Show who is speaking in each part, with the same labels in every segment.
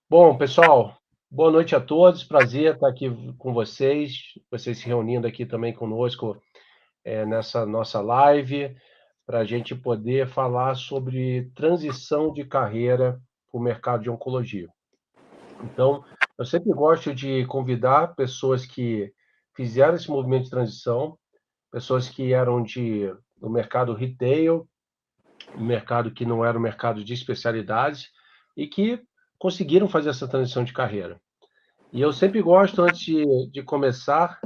Speaker 1: Bom, pessoal, boa noite a todos. Prazer estar aqui com vocês se reunindo aqui também conosco, nessa nossa live, para a gente poder falar sobre transição de carreira para o mercado de oncologia. Então, eu sempre gosto de convidar pessoas que fizeram esse movimento de transição, pessoas que eram do mercado retail, um mercado que não era um mercado de especialidades, e que conseguiram fazer essa transição de carreira. E eu sempre gosto, antes de começar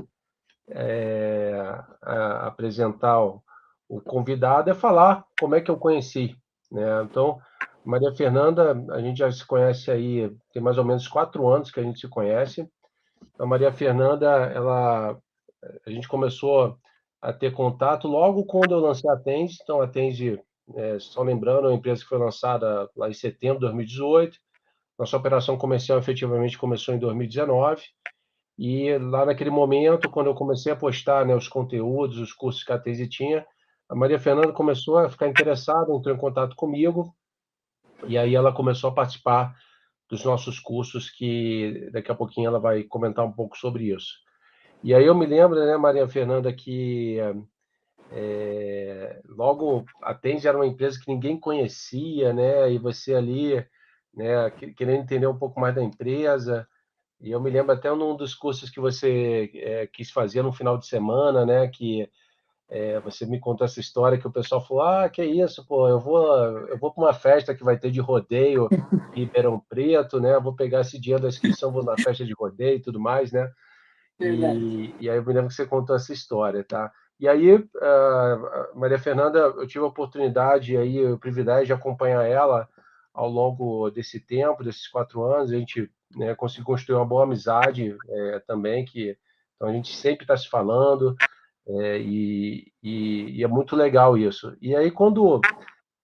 Speaker 1: a apresentar o convidado, é falar como é que eu conheci, né? Então, Maria Fernanda, a gente já se conhece aí, tem mais ou menos 4 anos que a gente se conhece. A Maria Fernanda, a gente começou a ter contato logo quando eu lancei a Tenge. Então, a Tenge, só lembrando, é uma empresa que foi lançada lá em setembro de 2018. Nossa operação comercial efetivamente começou em 2019. E lá naquele momento, quando eu comecei a postar, né, os conteúdos, os cursos que a Tese tinha, a Maria Fernanda começou a ficar interessada, entrou em contato comigo, e aí ela começou a participar dos nossos cursos, que daqui a pouquinho ela vai comentar um pouco sobre isso. E aí eu me lembro, né, Maria Fernanda, que logo a Tese era uma empresa que ninguém conhecia, né, e você ali, né, querendo entender um pouco mais da empresa. E eu me lembro até num dos cursos que você quis fazer no final de semana, né? Que você me contou essa história que o pessoal falou: Ah, que isso, pô, eu vou para uma festa que vai ter de rodeio em Ribeirão Preto, né? Eu vou pegar esse dinheiro da inscrição, vou na festa de rodeio e tudo mais, né?
Speaker 2: Verdade.
Speaker 1: E aí eu me lembro que você contou essa história, tá? E aí, Maria Fernanda, eu tive a oportunidade aí, o privilégio de acompanhar ela ao longo desse tempo, desses 4 anos. A gente, né, conseguiu construir uma boa amizade também, então a gente sempre está se falando, e é muito legal isso. E aí, quando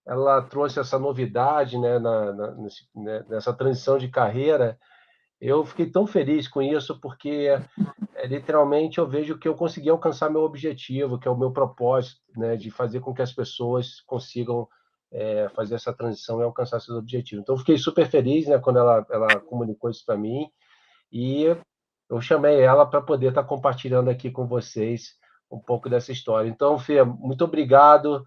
Speaker 1: ela trouxe essa novidade, né, nessa transição de carreira, eu fiquei tão feliz com isso, porque literalmente eu vejo que eu consegui alcançar meu objetivo, que é o meu propósito, né, de fazer com que as pessoas consigam fazer essa transição e alcançar seus objetivos. Então, eu fiquei super feliz, né, quando ela comunicou isso para mim, e eu chamei ela para poder estar compartilhando aqui com vocês um pouco dessa história. Então, Fê, muito obrigado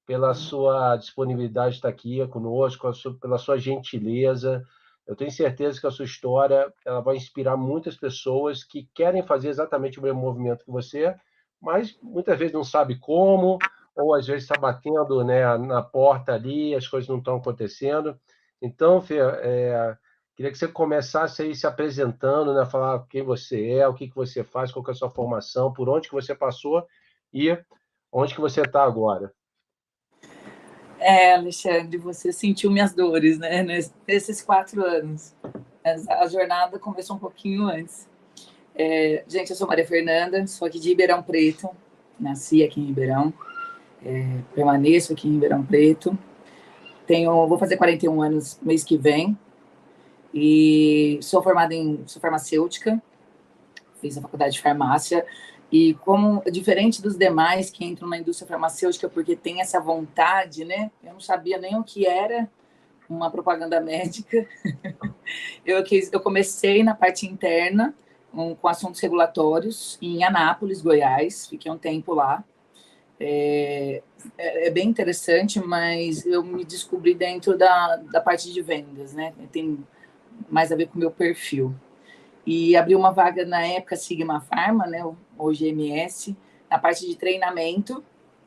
Speaker 1: pela sua disponibilidade de estar aqui conosco, pela sua gentileza. Eu tenho certeza que a sua história ela vai inspirar muitas pessoas que querem fazer exatamente o mesmo movimento que você, mas muitas vezes não sabe como, ou às vezes está batendo, né, na porta ali, as coisas não estão acontecendo. Então, Fê, queria que você começasse aí se apresentando, né, falar quem você é, o que que você faz, qual que é a sua formação, por onde que você passou e onde que você está agora.
Speaker 2: Alexandre, você sentiu minhas dores, né? Nesses 4 anos. A jornada começou um pouquinho antes. Gente, eu sou Maria Fernanda, sou aqui de Ribeirão Preto, nasci aqui em Ribeirão, permaneço aqui em Ribeirão Preto. Vou fazer 41 anos mês que vem e sou farmacêutica, fiz a faculdade de farmácia. E como diferente dos demais que entram na indústria farmacêutica porque tem essa vontade, né? Eu não sabia nem o que era uma propaganda médica. Eu comecei na parte interna, com assuntos regulatórios, em Anápolis, Goiás. Fiquei um tempo lá. É bem interessante, mas eu me descobri dentro da parte de vendas, né? Tem mais a ver com o meu perfil. E abri uma vaga na época Sigma Pharma, né? Hoje MS, na parte de treinamento.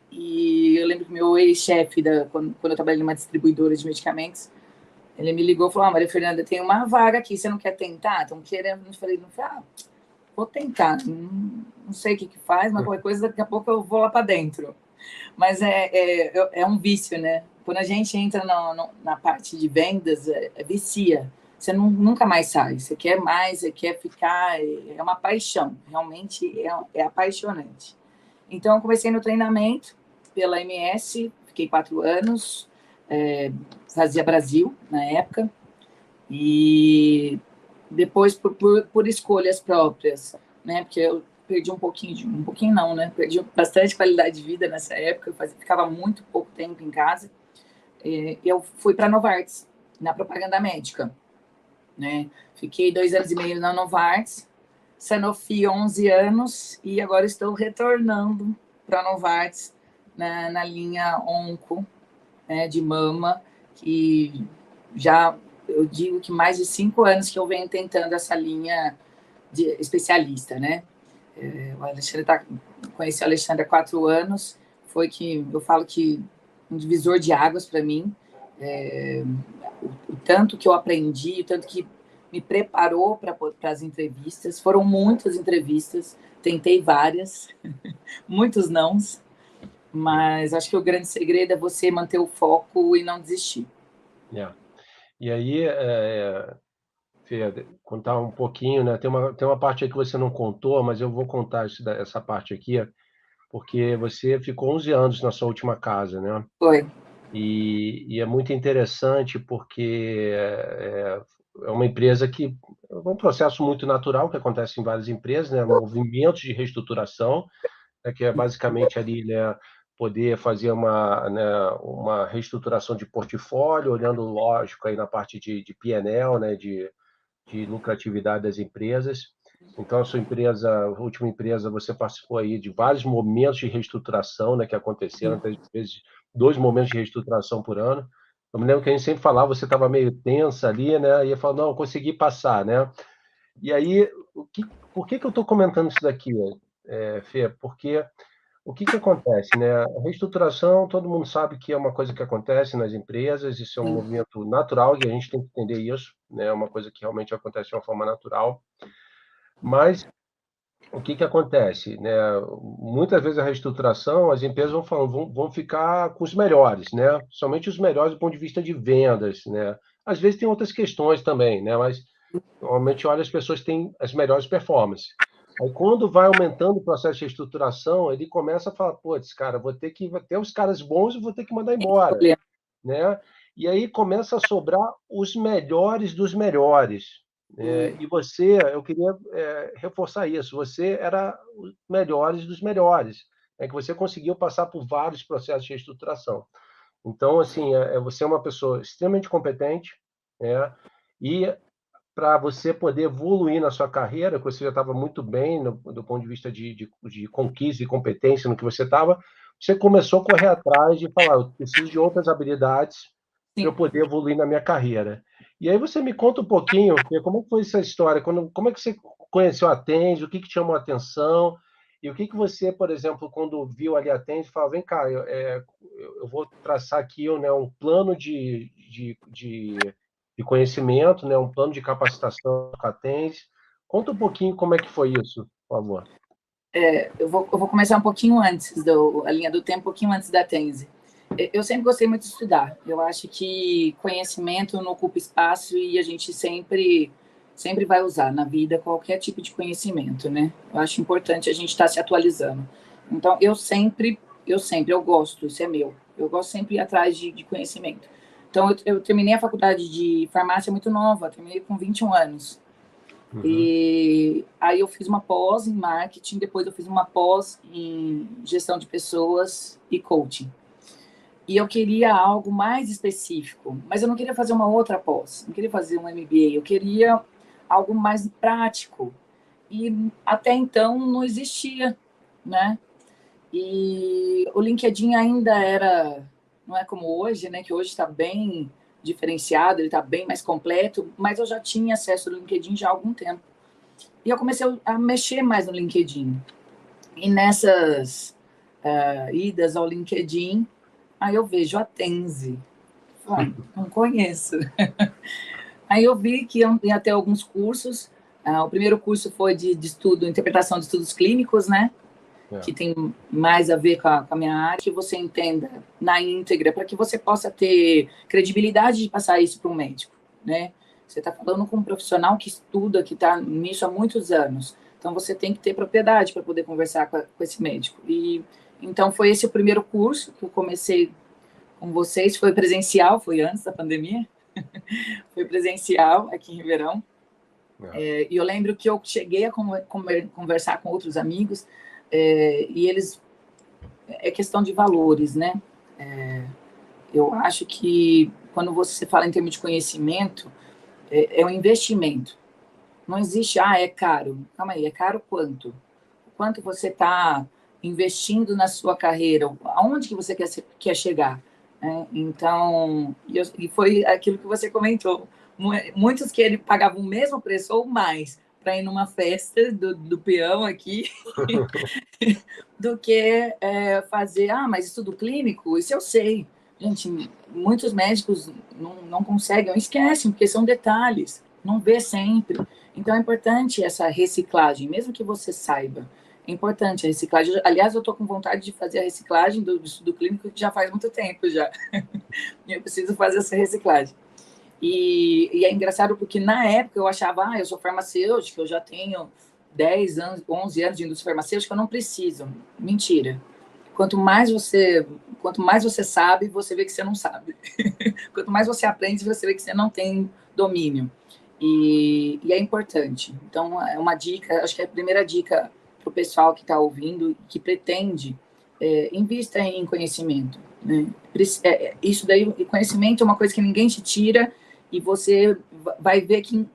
Speaker 2: E eu lembro que meu ex-chefe, quando eu trabalhei numa distribuidora de medicamentos, ele me ligou e falou: Maria Fernanda, tem uma vaga aqui, você não quer tentar? Estão querendo. Eu falei: vou tentar. Não sei o que faz, mas qualquer coisa, daqui a pouco eu vou lá para dentro. Mas é um vício, né? Quando a gente entra na parte de vendas, vicia. Você nunca mais sai. Você quer mais, você quer ficar. É uma paixão. Realmente é apaixonante. Então, eu comecei no treinamento pela MS, fiquei 4 anos, fazia Brasil na época, e depois, por escolhas próprias, né? Porque eu perdi um pouquinho não, né? Perdi bastante qualidade de vida nessa época, ficava muito pouco tempo em casa. Eu fui para a Novartis, na propaganda médica. né? Fiquei 2 anos e meio na Novartis, Sanofi 11 anos, e agora estou retornando para a Novartis na linha onco, né, de mama, que já, eu digo que mais de 5 anos que eu venho tentando essa linha de especialista, né? O Alexandre conheci o Alexandre há 4 anos, foi que eu falo que um divisor de águas para mim, o tanto que eu aprendi, o tanto que me preparou para as entrevistas, foram muitas entrevistas, tentei várias, muitos nãos, mas acho que o grande segredo é você manter o foco e não desistir.
Speaker 1: E aí, Fê, contar um pouquinho, né? Tem uma parte aí que você não contou, mas eu vou contar essa parte aqui, porque você ficou 11 anos na sua última casa, né?
Speaker 2: Foi.
Speaker 1: E é muito interessante porque é uma empresa que é um processo muito natural que acontece em várias empresas, né? Movimentos de reestruturação, né? Que é basicamente ali, né? Poder fazer uma reestruturação de portfólio, olhando, lógico, aí na parte de P&L, né? De lucratividade das empresas. Então, a sua empresa, a última empresa, você participou aí de vários momentos de reestruturação, né, que aconteceram, às vezes 2 momentos de reestruturação por ano. Eu me lembro que a gente sempre falava, você estava meio tensa ali, né, e ia falar, não, consegui passar, né? E aí, por que eu estou comentando isso daqui, Fê? Porque o que acontece, né? A reestruturação, todo mundo sabe que é uma coisa que acontece nas empresas, isso é um movimento natural e a gente tem que entender isso, né? É uma coisa que realmente acontece de uma forma natural. Mas o que acontece, né? Muitas vezes a reestruturação, as empresas vão falando, vão ficar com os melhores, né? Somente os melhores do ponto de vista de vendas, né? Às vezes tem outras questões também, né? Mas normalmente, olha, as pessoas têm as melhores performances. Aí, quando vai aumentando o processo de reestruturação, ele começa a falar, putz, cara, vou ter os caras bons e vou ter que mandar embora, né? E aí começa a sobrar os melhores dos melhores. E você, eu queria reforçar isso, você era os melhores dos melhores, que você conseguiu passar por vários processos de reestruturação. Então, assim, você é uma pessoa extremamente competente, né? E para você poder evoluir na sua carreira, que você já estava muito bem do ponto de vista de conquista e competência no que você estava, você começou a correr atrás de falar, eu preciso de outras habilidades para eu poder evoluir na minha carreira. E aí você me conta um pouquinho, como é que foi essa história? Como é que você conheceu a Tens? O que te chamou a atenção? E o que você, por exemplo, quando viu ali a Tens, falou, vem cá, eu vou traçar aqui, né, um plano de conhecimento, né, um plano de capacitação com a Tens. Conta um pouquinho como é que foi isso, por favor.
Speaker 2: Eu vou começar um pouquinho antes, a linha do tempo, um pouquinho antes da Tense. Eu sempre gostei muito de estudar. Eu acho que conhecimento não ocupa espaço e a gente sempre vai usar na vida qualquer tipo de conhecimento, né? Eu acho importante a gente estar se atualizando. Então, eu gosto, isso é meu. Eu gosto sempre de ir atrás de conhecimento. Então, eu terminei a faculdade de farmácia muito nova, terminei com 21 anos. E aí eu fiz uma pós em marketing, depois eu fiz uma pós em gestão de pessoas e coaching. E eu queria algo mais específico, mas eu não queria fazer uma outra pós, não queria fazer um MBA, eu queria algo mais prático. E até então não existia, né? E o LinkedIn ainda não é como hoje, né? Que hoje está bem diferenciado, ele está bem mais completo, mas eu já tinha acesso ao LinkedIn já há algum tempo. E eu comecei a mexer mais no LinkedIn. E nessas idas ao LinkedIn, aí eu vejo a Tense. Não conheço. Aí eu vi que ia ter alguns cursos. O primeiro curso foi de estudo, interpretação de estudos clínicos, né? Que tem mais a ver com a minha área, que você entenda na íntegra, para que você possa ter credibilidade de passar isso para um médico, né? Você está falando com um profissional que estuda, que está nisso há muitos anos. Então, você tem que ter propriedade para poder conversar com esse médico. E então, foi esse o primeiro curso que eu comecei com vocês. Foi presencial, foi antes da pandemia. Foi presencial aqui em Ribeirão. E eu lembro que eu cheguei a conversar com outros amigos, e eles... É questão de valores, né? Eu acho que quando você fala em termos de conhecimento, é um investimento. Não existe, é caro. Calma aí, é caro quanto? Quanto você está investindo na sua carreira? Aonde que você quer chegar? Então, e foi aquilo que você comentou. Muitos que ele pagavam o mesmo preço ou mais para ir numa festa do peão aqui do que fazer, mas estudo clínico, isso eu sei. Gente, muitos médicos não conseguem, esquecem, porque são detalhes, não vê sempre. Então, é importante essa reciclagem, mesmo que você saiba. É importante a reciclagem. Aliás, eu estou com vontade de fazer a reciclagem do estudo clínico, que já faz muito tempo já. Eu preciso fazer essa reciclagem. E é engraçado porque, na época, eu achava, eu sou farmacêutica, eu já tenho 10 anos, 11 anos de indústria farmacêutica, eu não preciso. Mentira. Quanto mais você sabe, você vê que você não sabe. Quanto mais você aprende, você vê que você não tem domínio. E é importante. Então, é uma dica, acho que é a primeira dica para o pessoal que está ouvindo, que pretende, invista em conhecimento. Né? Isso daí, conhecimento é uma coisa que ninguém te tira, e você vai ver que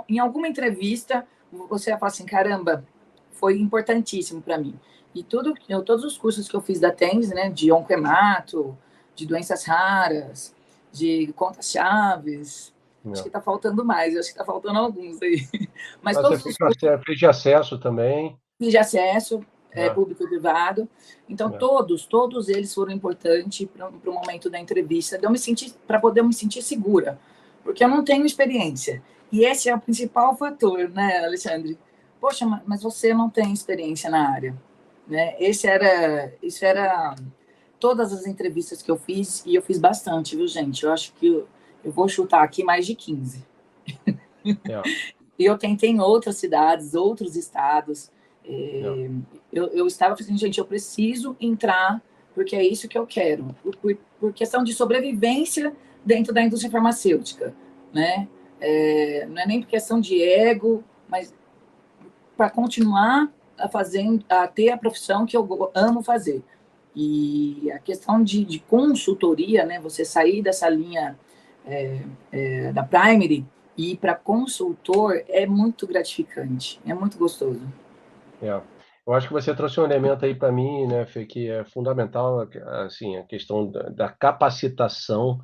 Speaker 2: em alguma entrevista você vai falar assim, caramba, foi importantíssimo para mim. E todos os cursos que eu fiz da TENS, né, de oncoemato, de doenças raras, de contas-chaves, acho que está faltando mais, acho que está faltando alguns aí. Mas todos os cursos
Speaker 1: fez de acesso também.
Speaker 2: fiz de acesso, público e privado. Então, todos eles foram importantes para o momento da entrevista, para poder me sentir segura, porque eu não tenho experiência. E esse é o principal fator, né, Alexandre? Poxa, mas você não tem experiência na área. Né? Isso era todas as entrevistas que eu fiz, e eu fiz bastante, viu, gente? Eu acho que eu vou chutar aqui mais de 15. E eu tentei em outras cidades, outros estados. Eu estava assim, gente, eu preciso entrar, porque é isso que eu quero, por questão de sobrevivência dentro da indústria farmacêutica, né? Não é nem por questão de ego, mas para continuar a ter a profissão que eu amo fazer. E a questão de consultoria, né? Você sair dessa linha da primary e ir para consultor é muito gratificante, é muito gostoso.
Speaker 1: Eu acho que você trouxe um elemento aí para mim, né, Fê, que é fundamental, assim, a questão da capacitação,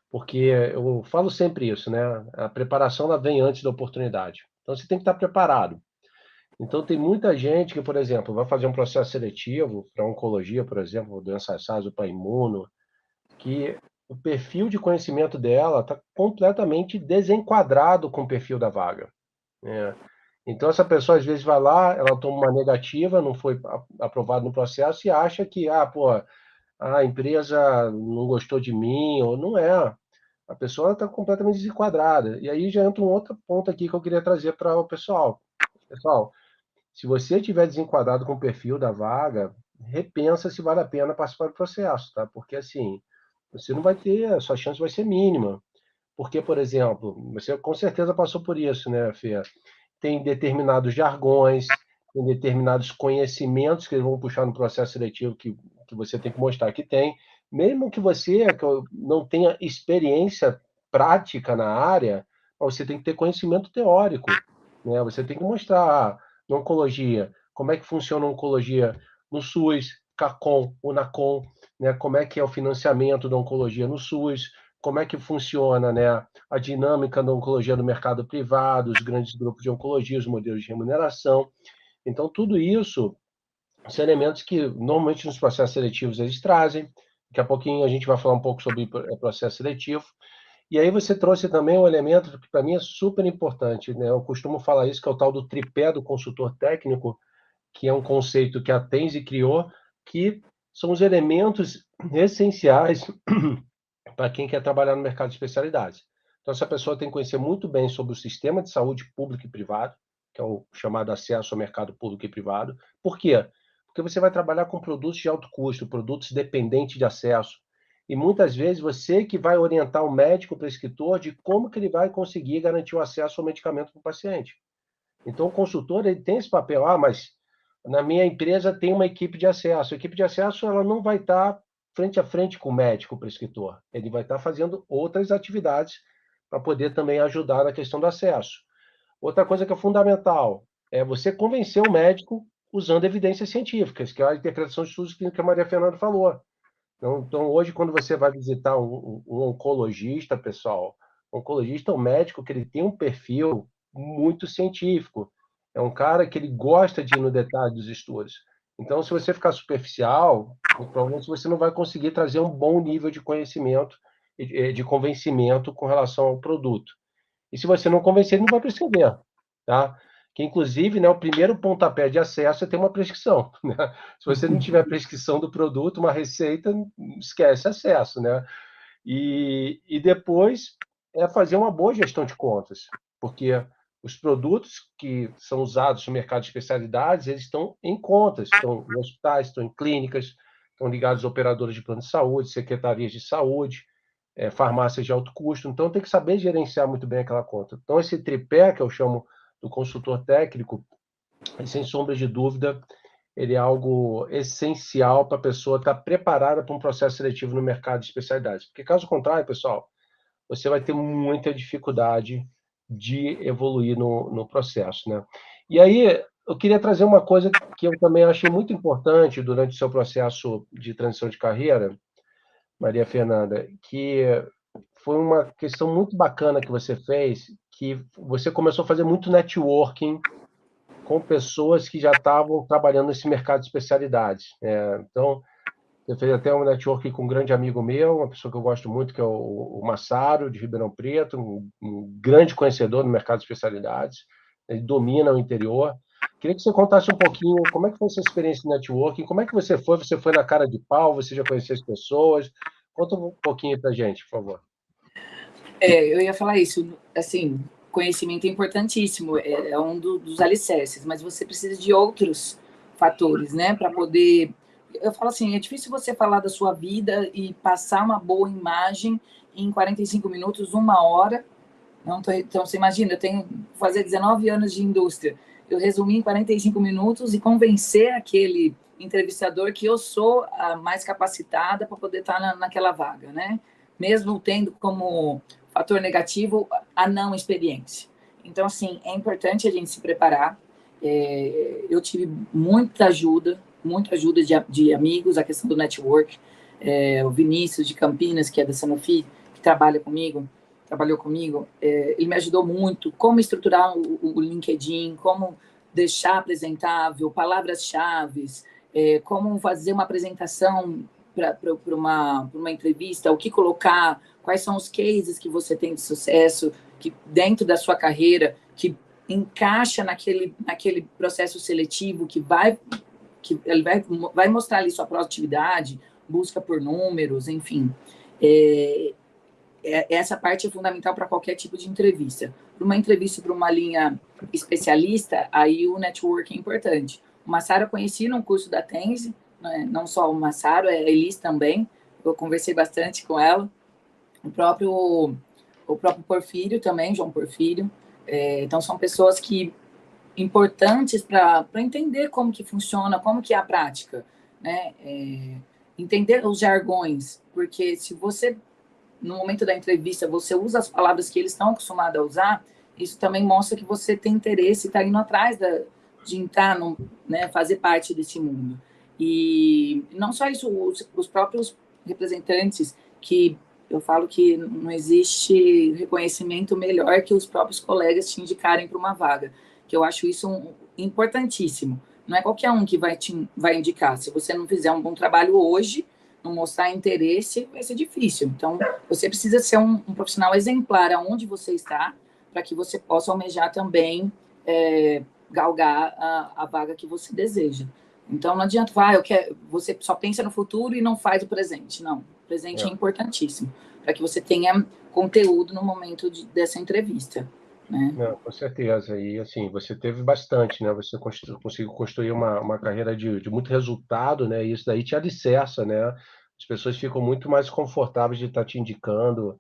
Speaker 1: porque eu falo sempre isso, né? A preparação ela vem antes da oportunidade. Então você tem que estar preparado. Então tem muita gente que, por exemplo, vai fazer um processo seletivo para oncologia, por exemplo, doenças SARS ou para imuno, que o perfil de conhecimento dela está completamente desenquadrado com o perfil da vaga. Né? Então, essa pessoa, às vezes, vai lá, ela toma uma negativa, não foi aprovado no processo, e acha que, a empresa não gostou de mim, ou não é. A pessoa está completamente desenquadrada. E aí já entra um outro ponto aqui que eu queria trazer para o pessoal. Pessoal, se você estiver desenquadrado com o perfil da vaga, repensa se vale a pena participar do processo, tá? Porque, assim, você não vai ter, a sua chance vai ser mínima. Porque, por exemplo, você com certeza passou por isso, né, Fê? Tem determinados jargões, tem determinados conhecimentos que eles vão puxar no processo seletivo que você tem que mostrar que tem. Mesmo que você não tenha experiência prática na área, você tem que ter conhecimento teórico. Né? Você tem que mostrar na oncologia, como é que funciona a oncologia no SUS, CACOM, UNACOM, né? Como é que é o financiamento da oncologia no SUS, como é que funciona, né, a dinâmica da oncologia no mercado privado, os grandes grupos de oncologia, os modelos de remuneração. Então, tudo isso são elementos que, normalmente, nos processos seletivos eles trazem. Daqui a pouquinho a gente vai falar um pouco sobre processo seletivo. E aí você trouxe também um elemento que, para mim, é super importante. Né? Eu costumo falar isso, que é o tal do tripé do consultor técnico, que é um conceito que a Tenzi criou, que são os elementos essenciais para quem quer trabalhar no mercado de especialidades. Então, essa pessoa tem que conhecer muito bem sobre o sistema de saúde público e privado, que é o chamado acesso ao mercado público e privado. Por quê? Porque você vai trabalhar com produtos de alto custo, produtos dependentes de acesso. E muitas vezes você que vai orientar o médico, o prescritor, de como que ele vai conseguir garantir o acesso ao medicamento para o paciente. Então, o consultor ele tem esse papel. Mas na minha empresa tem uma equipe de acesso. A equipe de acesso ela não vai estar frente a frente com o médico, o prescritor. Ele vai estar fazendo outras atividades para poder também ajudar na questão do acesso. Outra coisa que é fundamental é você convencer o médico usando evidências científicas, que é a interpretação de estudos que a Maria Fernanda falou. Então, hoje, quando você vai visitar um oncologista, pessoal, o oncologista é um médico que ele tem um perfil muito científico. É um cara que ele gosta de ir no detalhe dos estudos. Então, se você ficar superficial, provavelmente você não vai conseguir trazer um bom nível de conhecimento e de convencimento com relação ao produto. E se você não convencer, ele não vai prescrever, tá? Que, inclusive, né, o primeiro pontapé de acesso é ter uma prescrição, né? Se você não tiver prescrição do produto, uma receita, esquece acesso, né? E depois é fazer uma boa gestão de contas, porque os produtos que são usados no mercado de especialidades, eles estão em contas, estão em hospitais, estão em clínicas, estão ligados a operadoras de plano de saúde, secretarias de saúde, farmácias de alto custo, então tem que saber gerenciar muito bem aquela conta. Então, esse tripé, que eu chamo do consultor técnico, sem sombra de dúvida, ele é algo essencial para a pessoa estar preparada para um processo seletivo no mercado de especialidades. Porque, caso contrário, pessoal, você vai ter muita dificuldade de evoluir no processo, né? E aí, eu queria trazer uma coisa que eu também achei muito importante durante o seu processo de transição de carreira, Maria Fernanda, que foi uma questão muito bacana que você fez, que você começou a fazer muito networking com pessoas que já estavam trabalhando nesse mercado de especialidades. Então, eu fiz até um networking com um grande amigo meu, uma pessoa que eu gosto muito, que é o Massaro, de Ribeirão Preto, um grande conhecedor do mercado de especialidades. Ele domina o interior. Queria que você contasse um pouquinho como é que foi essa experiência de networking, como é que você foi? Você foi na cara de pau? Você já conhecia as pessoas? Conta um pouquinho para a gente, por favor.
Speaker 2: Eu ia falar isso, assim, conhecimento é importantíssimo, é um dos alicerces, mas você precisa de outros fatores, né, para poder... Eu falo assim, é difícil você falar da sua vida e passar uma boa imagem em 45 minutos, 1 hora. Não, então, você imagina, eu tenho fazer 19 anos de indústria, eu resumi em 45 minutos e convencer aquele entrevistador que eu sou a mais capacitada para poder estar naquela vaga, né? Mesmo tendo como fator negativo a não experiência. Então, assim, é importante a gente se preparar. Eu tive muita ajuda de amigos, a questão do network. O Vinícius de Campinas, que é da Sanofi, que trabalhou comigo, ele me ajudou muito, como estruturar o LinkedIn, como deixar apresentável, palavras-chave, como fazer uma apresentação para uma entrevista, o que colocar, quais são os cases que você tem de sucesso, que dentro da sua carreira, que encaixa naquele processo seletivo, que ele vai mostrar ali sua produtividade, busca por números, enfim. Essa parte é fundamental para qualquer tipo de entrevista. Para uma entrevista para uma linha especialista, aí o networking é importante. O Massaro eu conheci num curso da Tense, né? Não só o Massaro, a Elis também, eu conversei bastante com ela. O próprio Porfírio também, João Porfírio. Então, são pessoas que importantes para entender como que funciona, como que é a prática, né? Entender os jargões, porque se você no momento da entrevista, você usa as palavras que eles estão acostumados a usar, isso também mostra que você tem interesse, está indo atrás de entrar, né, fazer parte desse mundo. E não só isso, os próprios representantes, que eu falo que não existe reconhecimento melhor que os próprios colegas te indicarem para uma vaga, que eu acho isso importantíssimo. Não é qualquer um que vai indicar. Se você não fizer um bom trabalho hoje, não mostrar interesse, vai ser difícil. Então, você precisa ser um profissional exemplar aonde você está, para que você possa almejar também galgar a vaga que você deseja. Então, não adianta, você só pensa no futuro e não faz o presente. Não, o presente é importantíssimo, para que você tenha conteúdo no momento dessa entrevista. Né?
Speaker 1: Não, com certeza. E assim, você teve bastante, né? Você conseguiu construir uma carreira de muito resultado, né? E isso daí te alicerça, né? As pessoas ficam muito mais confortáveis de estar te indicando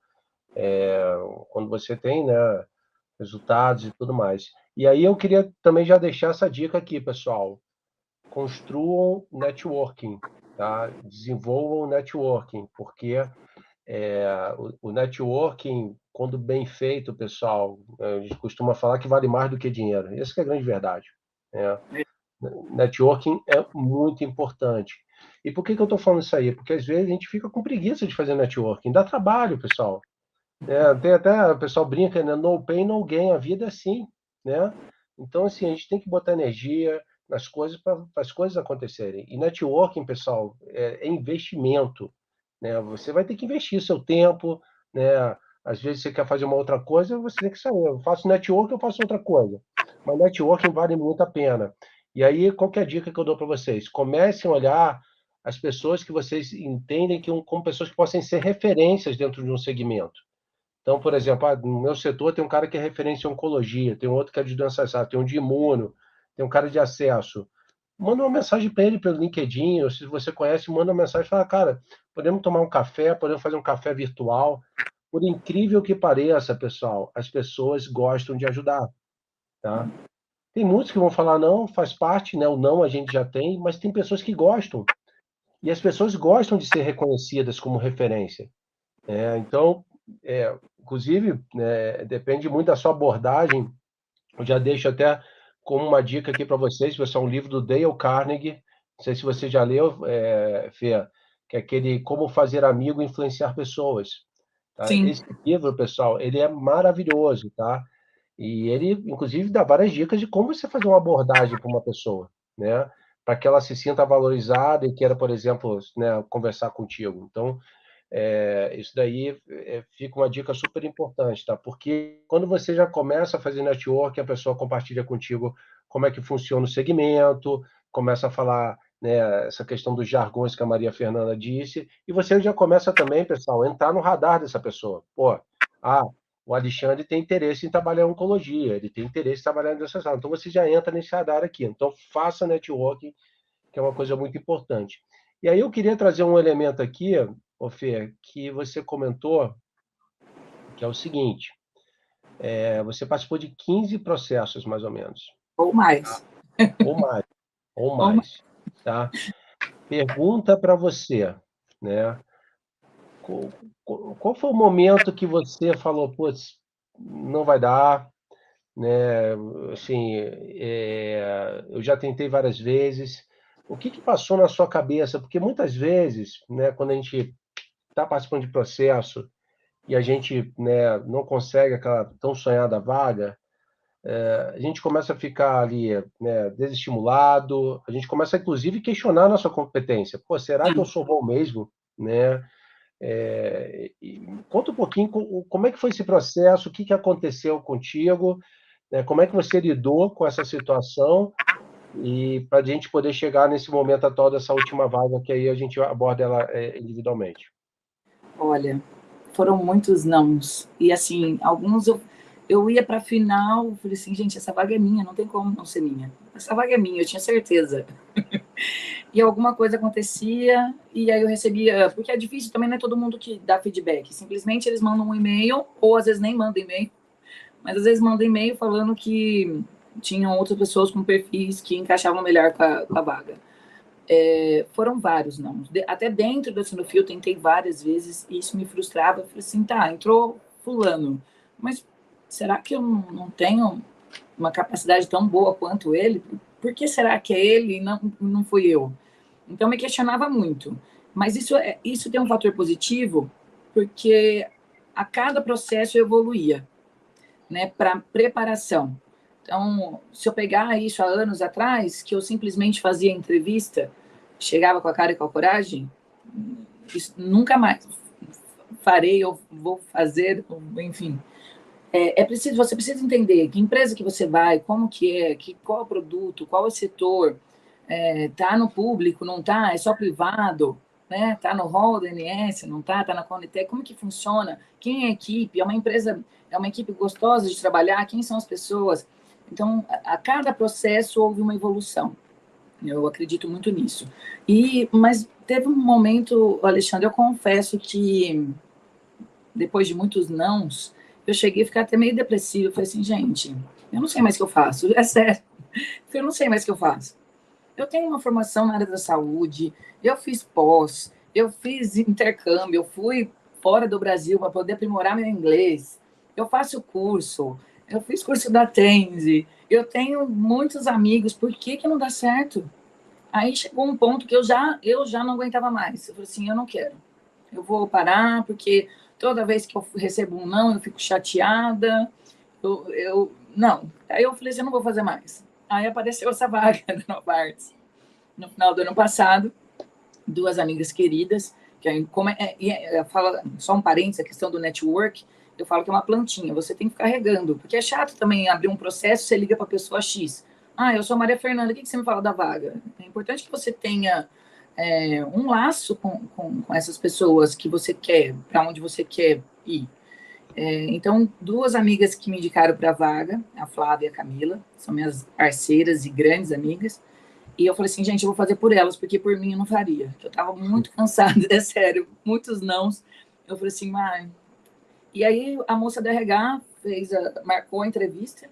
Speaker 1: quando você tem, né, resultados e tudo mais. E aí eu queria também já deixar essa dica aqui, pessoal. Construam networking, tá? Desenvolvam networking, porque o networking quando bem feito, pessoal, a gente costuma falar que vale mais do que dinheiro. Essa que é a grande verdade. Né? Networking é muito importante. E por que eu estou falando isso aí? Porque às vezes a gente fica com preguiça de fazer networking. Dá trabalho, pessoal. Tem até, o pessoal brinca, né? No pain, no gain. A vida é assim, né? Então, assim, a gente tem que botar energia nas coisas para as coisas acontecerem. E networking, pessoal, é investimento, né? Você vai ter que investir seu tempo, né? Às vezes você quer fazer uma outra coisa, você tem que sair. Eu faço networking, eu faço outra coisa. Mas networking vale muito a pena. E aí, qual que é a dica que eu dou para vocês? Comecem a olhar as pessoas que vocês entendem que como pessoas que possam ser referências dentro de um segmento. Então, por exemplo, no meu setor tem um cara que é referência em oncologia, tem outro que é de doenças raras, tem um de imuno, tem um cara de acesso. Manda uma mensagem para ele pelo LinkedIn, ou se você conhece, manda uma mensagem e fala, cara, podemos tomar um café, podemos fazer um café virtual. Por incrível que pareça, pessoal, as pessoas gostam de ajudar, tá? Tem muitos que vão falar não, faz parte, né? O não a gente já tem, mas tem pessoas que gostam. E as pessoas gostam de ser reconhecidas como referência. Então, inclusive, depende muito da sua abordagem. Eu já deixo até como uma dica aqui para vocês, pessoal, um livro do Dale Carnegie. Não sei se você já leu, Fê, que é aquele Como Fazer Amigo e Influenciar Pessoas. Tá?
Speaker 2: Sim.
Speaker 1: Esse livro, pessoal, ele é maravilhoso, tá? E ele, inclusive, dá várias dicas de como você fazer uma abordagem para uma pessoa, né? Para que ela se sinta valorizada e queira, por exemplo, né, conversar contigo. Então, isso daí fica uma dica super importante, tá? Porque quando você já começa a fazer network, a pessoa compartilha contigo como é que funciona o segmento, começa a falar, né, essa questão dos jargões que a Maria Fernanda disse, e você já começa também, pessoal, a entrar no radar dessa pessoa. Pô, o Alexandre tem interesse em trabalhar em oncologia, ele tem interesse em trabalhar em doenças raras. Então você já entra nesse radar aqui. Então faça networking, que é uma coisa muito importante. E aí eu queria trazer um elemento aqui, ô Fê, que você comentou, que é o seguinte: você participou de 15 processos, mais ou menos,
Speaker 2: Ou mais.
Speaker 1: ou mais, ou
Speaker 2: Ou mais.
Speaker 1: mais, tá? Pergunta para você, né? Qual foi o momento que você falou, putz, não vai dar, né? Assim, eu já tentei várias vezes. O que passou na sua cabeça? Porque muitas vezes, né, quando a gente está participando de processo e a gente, né, não consegue aquela tão sonhada vaga, a gente começa a ficar ali, né, desestimulado, a gente começa, inclusive, a questionar a nossa competência. Pô, será que eu
Speaker 2: Sim.
Speaker 1: sou bom mesmo? Né? Conta um pouquinho como é que foi esse processo, o que aconteceu contigo, né? Como é que você lidou com essa situação e para a gente poder chegar nesse momento atual dessa última vaga, que aí a gente aborda ela individualmente.
Speaker 2: Olha, foram muitos nãos. E assim, alguns eu ia para a final, falei assim, gente, essa vaga é minha, não tem como não ser minha. Essa vaga é minha, eu tinha certeza. E alguma coisa acontecia, e aí eu recebia, porque é difícil também, não é todo mundo que dá feedback. Simplesmente eles mandam um e-mail, ou às vezes nem mandam e-mail, mas às vezes mandam e-mail falando que tinham outras pessoas com perfis que encaixavam melhor com a vaga. Foram vários não. Até dentro do Sinofio eu tentei várias vezes e isso me frustrava. Eu falei assim, tá, entrou fulano, mas será que eu não tenho uma capacidade tão boa quanto ele? Por que será que é ele e não fui eu? Então me questionava muito. Mas isso tem um fator positivo porque a cada processo eu evoluía, né, para preparação. Então, se eu pegar isso há anos atrás, que eu simplesmente fazia entrevista, chegava com a cara e com a coragem, isso nunca mais farei ou vou fazer, enfim. Você precisa entender que empresa que você vai, como que é, qual é o produto, qual é o setor, tá no público, não tá, é só privado, né? Tá no hall do INSS, não tá na Conitec, como que funciona? Quem é a equipe? É uma empresa, é uma equipe gostosa de trabalhar? Quem são as pessoas? Então, a cada processo houve uma evolução. Eu acredito muito nisso. Mas teve um momento, Alexandre, eu confesso que depois de muitos nãos, eu cheguei a ficar até meio depressiva. Eu falei assim, gente, eu não sei mais o que eu faço. É sério. Eu não sei mais o que eu faço. Eu tenho uma formação na área da saúde, eu fiz pós, eu fiz intercâmbio, eu fui fora do Brasil para poder aprimorar meu inglês. eu faço curso, eu fiz curso da Tenzi, eu tenho muitos amigos, por que que não dá certo? Aí chegou um ponto que eu já não aguentava mais. Eu falei assim, eu não quero. Eu vou parar, porque toda vez que eu recebo um não, eu fico chateada. Não. Aí eu falei assim, eu não vou fazer mais. Aí apareceu essa vaga da Novartis. No final do ano passado, duas amigas queridas, que como eu falo, só um parênteses, a questão do network, eu falo que é uma plantinha, você tem que ficar regando, porque é chato também abrir um processo, você liga para a pessoa X. Eu sou a Maria Fernanda, o que você me fala da vaga? É importante que você tenha um laço com essas pessoas que você quer, para onde você quer ir. Então, duas amigas que me indicaram para a vaga, a Flávia e a Camila, são minhas parceiras e grandes amigas, e eu falei assim, gente, eu vou fazer por elas, porque por mim eu não faria. Eu estava muito cansada, é sério, muitos nãos. Eu falei assim, mãe. E aí a moça da RH marcou a entrevista,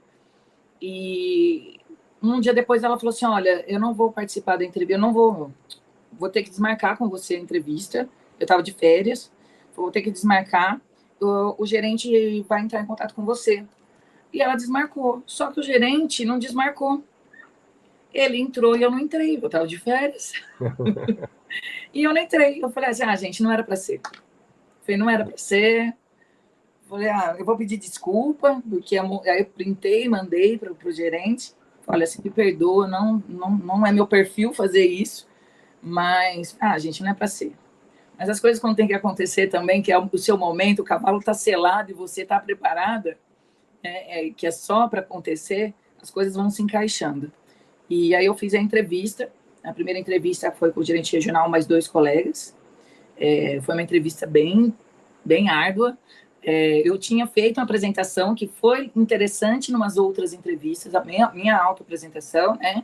Speaker 2: e um dia depois ela falou assim, olha, eu não vou participar da entrevista, eu não vou ter que desmarcar com você a entrevista. Eu estava de férias, vou ter que desmarcar, o gerente vai entrar em contato com você. E ela desmarcou, só que o gerente não desmarcou. Ele entrou e eu não entrei, eu estava de férias. E eu não entrei. Eu falei assim, gente, não era para ser. Eu falei, não era para ser. Eu falei, eu vou pedir desculpa, porque aí eu printei, mandei para o gerente. Olha, assim, me perdoa, não é meu perfil fazer isso, mas, gente, não é para ser. Mas as coisas quando tem que acontecer também, que é o seu momento, o cavalo está selado e você está preparada, que é só para acontecer, as coisas vão se encaixando. E aí eu fiz a entrevista. A primeira entrevista foi com o gerente regional, mais dois colegas. Foi uma entrevista bem, bem árdua. Eu tinha feito uma apresentação que foi interessante em umas outras entrevistas, a minha auto-apresentação, né?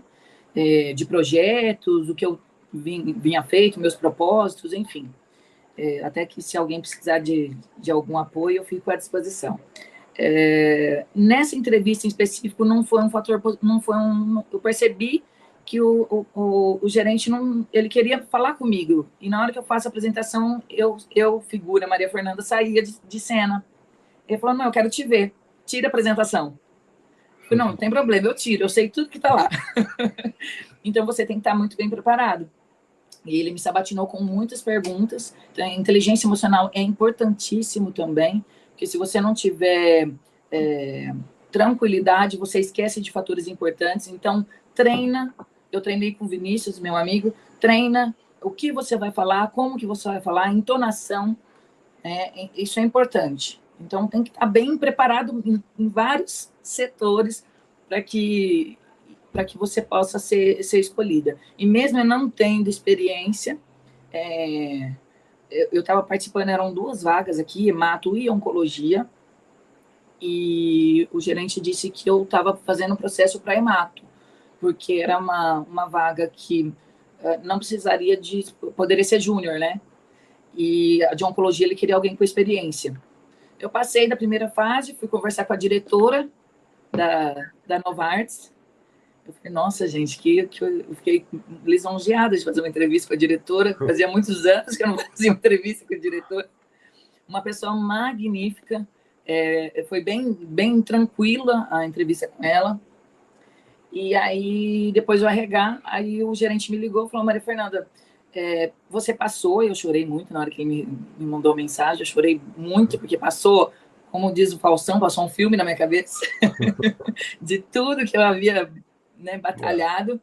Speaker 2: De projetos, o que eu vinha feito, meus propósitos, enfim. Até que se alguém precisar de algum apoio, eu fico à disposição. Nessa entrevista em específico não foi um fator, eu percebi que o gerente ele queria falar comigo, e na hora que eu faço a apresentação, figura Maria Fernanda, saía de cena. Ele falou, não, eu quero te ver, tira a apresentação. Eu falei, não tem problema, eu tiro, eu sei tudo que está lá. Então você tem que estar muito bem preparado. E ele me sabatinou com muitas perguntas. Então, a inteligência emocional é importantíssimo também, porque se você não tiver tranquilidade, você esquece de fatores importantes. Então, treina. Eu treinei com o Vinícius, meu amigo. Treina o que você vai falar, como que você vai falar, entonação. Isso é importante. Então, tem que estar bem preparado em vários setores para que você possa ser escolhida. E mesmo eu não tendo experiência, eu estava participando, eram duas vagas aqui, hemato e oncologia, e o gerente disse que eu estava fazendo o processo para hemato, porque era uma vaga que não precisaria poderia ser júnior, né? E a de oncologia ele queria alguém com experiência. Eu passei da primeira fase, fui conversar com a diretora da Novartis. Eu falei, nossa, gente, eu fiquei lisonjeada de fazer uma entrevista com a diretora. Fazia muitos anos que eu não fazia uma entrevista com a diretora. Uma pessoa magnífica. Foi bem, bem tranquila a entrevista com ela. E aí, depois do RH, aí o gerente me ligou e falou, Maria Fernanda, você passou, eu chorei muito na hora que ele me mandou mensagem, eu chorei muito, porque passou, como diz o Faustão, passou um filme na minha cabeça, de tudo que eu havia batalhado.